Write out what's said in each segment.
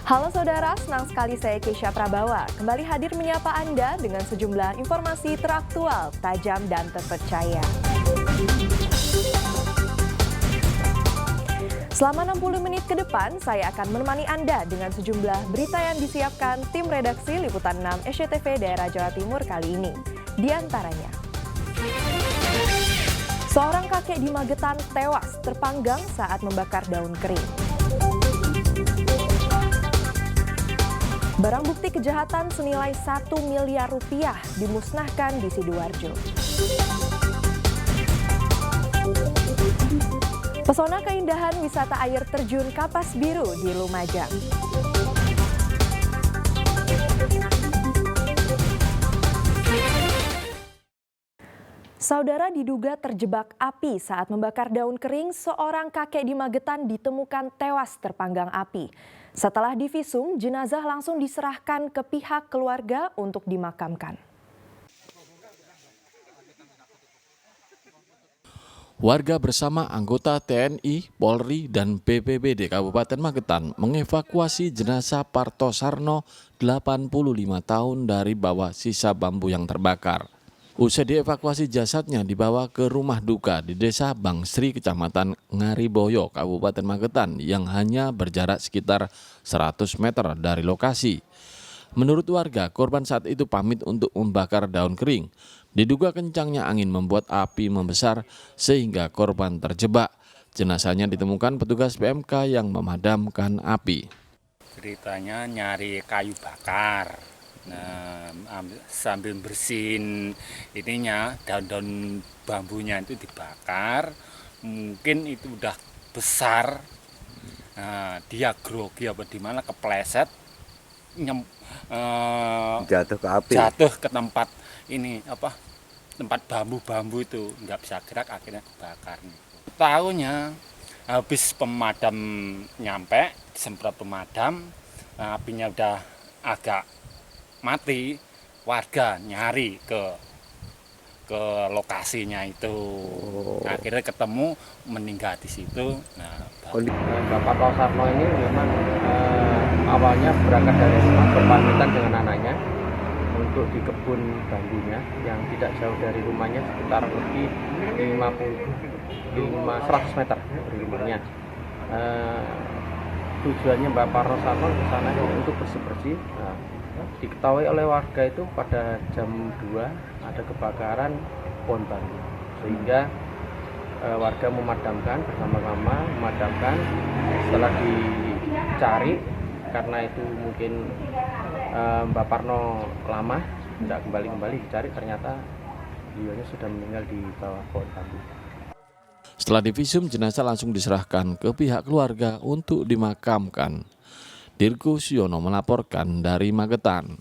Halo saudara, senang sekali saya Keisha Prabawa kembali hadir menyapa Anda dengan sejumlah informasi teraktual, tajam dan terpercaya. Selama 60 menit ke depan, saya akan menemani Anda dengan sejumlah berita yang disiapkan tim redaksi Liputan 6 SCTV Daerah Jawa Timur kali ini. Di antaranya, seorang kakek di Magetan tewas terpanggang saat membakar daun kering. Barang bukti kejahatan senilai 1 miliar rupiah dimusnahkan di Sidoarjo. Pesona keindahan wisata air terjun Kapas Biru di Lumajang. Saudara diduga terjebak api saat membakar daun kering, seorang kakek di Magetan ditemukan tewas terpanggang api. Setelah divisum, jenazah langsung diserahkan ke pihak keluarga untuk dimakamkan. Warga bersama anggota TNI, Polri, dan BPBD Kabupaten Magetan mengevakuasi jenazah Parto Sarno, 85 tahun dari bawah sisa bambu yang terbakar. Usai dievakuasi, jasadnya dibawa ke rumah duka di Desa Bangsri, Kecamatan Ngariboyo, Kabupaten Magetan yang hanya berjarak sekitar 100 meter dari lokasi. Menurut warga, korban saat itu pamit untuk membakar daun kering. Diduga kencangnya angin membuat api membesar sehingga korban terjebak. Jenazahnya ditemukan petugas PMK yang memadamkan api. Ceritanya nyari kayu bakar. Nah, sambil bersihin ininya, daun-daun bambunya itu dibakar, mungkin itu udah besar. Nah, dia grogi apa di mana kepleset, jatuh ke api, jatuh ke tempat ini tempat bambu-bambu itu nggak bisa gerak, akhirnya kebakar. Tahunya habis pemadam nyampe, disemprot pemadam, apinya udah agak mati, warga nyari ke lokasinya itu. Akhirnya ketemu, meninggal di situ. Nah, Bapak Parto Sarno ini memang awalnya berangkat dari rumah berpamitan dengan anaknya untuk di kebun bambunya yang tidak jauh dari rumahnya, sekitar lebih 100 meter dari rumahnya. Tujuannya Bapak Parto Sarno ke sana untuk bersih-bersih. Nah, diketahui oleh warga itu pada jam 2 ada kebakaran pohon bambu, sehingga warga memadamkan bersama-sama, setelah dicari karena itu mungkin Mbak Parno lama tidak kembali dicari, ternyata beliaunya sudah meninggal di bawah pohon bambu. Setelah divisum, jenazah langsung diserahkan ke pihak keluarga untuk dimakamkan. Dirgo Siono melaporkan dari Magetan.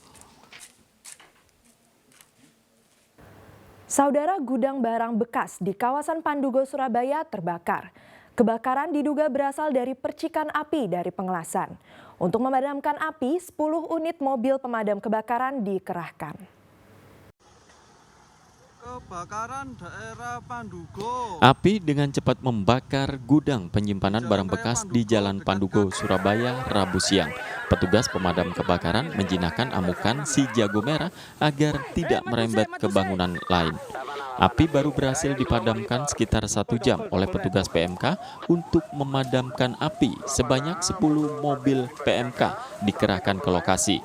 Saudara, gudang barang bekas di kawasan Pandugo, Surabaya terbakar. Kebakaran diduga berasal dari percikan api dari pengelasan. Untuk memadamkan api, 10 unit mobil pemadam kebakaran dikerahkan. Kebakaran daerah Pandugo. Api dengan cepat membakar gudang penyimpanan barang bekas di Jalan Pandugo, Surabaya, Rabu siang. Petugas pemadam kebakaran menjinakkan amukan si jago merah agar tidak merembet ke bangunan lain. Api baru berhasil dipadamkan sekitar 1 jam oleh petugas PMK untuk memadamkan api. Sebanyak 10 mobil PMK dikerahkan ke lokasi.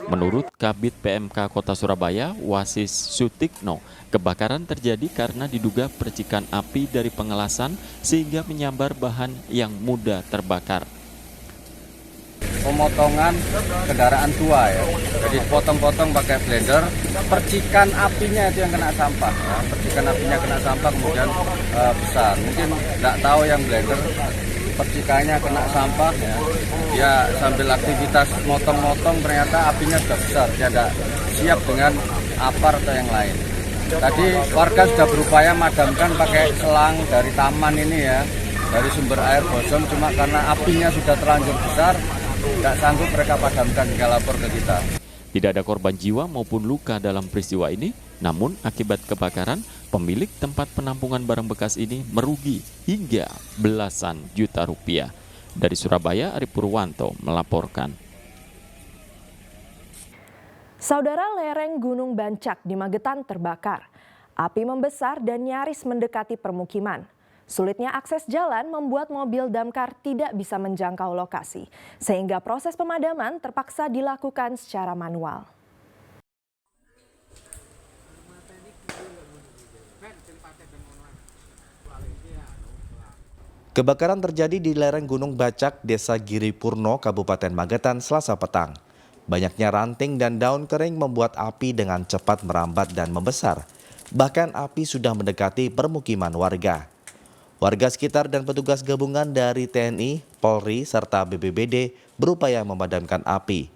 Menurut Kabid PMK Kota Surabaya, Wasis Sutikno, kebakaran terjadi karena diduga percikan api dari pengelasan sehingga menyambar bahan yang mudah terbakar. Pemotongan kendaraan tua ya, jadi potong-potong pakai blender, percikan apinya itu yang kena sampah. Ya. Percikan apinya kena sampah kemudian besar. Mungkin nggak tahu yang blender, percikannya kena sampah, ya. Dia sambil aktivitas motong-motong ternyata apinya sudah besar, dia tidak siap dengan apar atau yang lain. Tadi warga sudah berupaya madamkan pakai selang dari taman ini ya, dari sumber air Bosom, cuma karena apinya sudah terlanjur besar, tidak sanggup mereka padamkan hingga lapor ke kita. Tidak ada korban jiwa maupun luka dalam peristiwa ini, namun akibat kebakaran, pemilik tempat penampungan barang bekas ini merugi hingga belasan juta rupiah. Dari Surabaya, Ari Purwanto melaporkan. Saudara, lereng Gunung Bancak di Magetan terbakar. Api membesar dan nyaris mendekati permukiman. Sulitnya akses jalan membuat mobil damkar tidak bisa menjangkau lokasi, sehingga proses pemadaman terpaksa dilakukan secara manual. Kebakaran terjadi di lereng Gunung Bacak, Desa Giripurno, Kabupaten Magetan, Selasa petang. Banyaknya ranting dan daun kering membuat api dengan cepat merambat dan membesar. Bahkan api sudah mendekati permukiman warga. Warga sekitar dan petugas gabungan dari TNI, Polri, serta BPBD berupaya memadamkan api.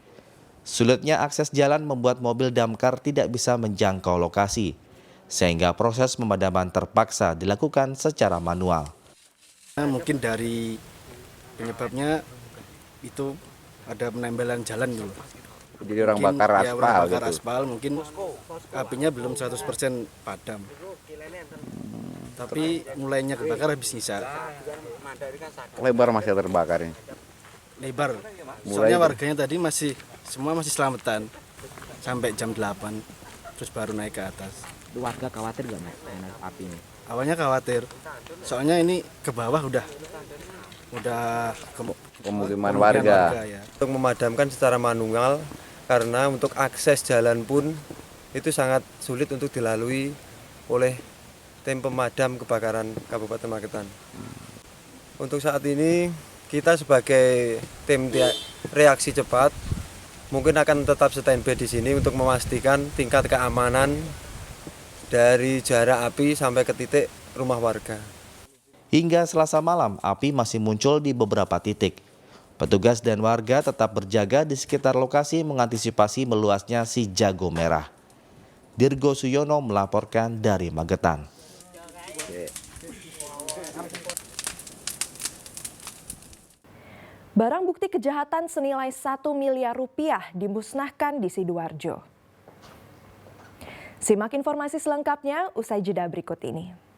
Sulitnya akses jalan membuat mobil damkar tidak bisa menjangkau lokasi, sehingga proses pemadaman terpaksa dilakukan secara manual. Mungkin dari penyebabnya itu ada penempelan jalan dulu. Jadi orang bakar aspal, orang bakar gitu. aspal, mungkin apinya belum 100% padam. Tapi mulainya kebakar habis nyisa. Lebar masih terbakar ini. Lebar. Soalnya warganya tadi semua masih selamatan sampai jam 8, terus baru naik ke atas. Warga khawatir nggak naik api ini? Awalnya khawatir, soalnya ini ke bawah udah Pemukiman warga. Ya. Untuk memadamkan secara manual karena untuk akses jalan pun itu sangat sulit untuk dilalui oleh tim pemadam kebakaran Kabupaten Magetan. Untuk saat ini kita sebagai tim reaksi cepat mungkin akan tetap standby di sini untuk memastikan tingkat keamanan dari jarak api sampai ke titik rumah warga. Hingga Selasa malam, api masih muncul di beberapa titik. Petugas dan warga tetap berjaga di sekitar lokasi mengantisipasi meluasnya si jago merah. Dirgo Suyono melaporkan dari Magetan. Barang bukti kejahatan senilai 1 miliar rupiah dimusnahkan di Sidoarjo. Simak informasi selengkapnya usai jeda berikut ini.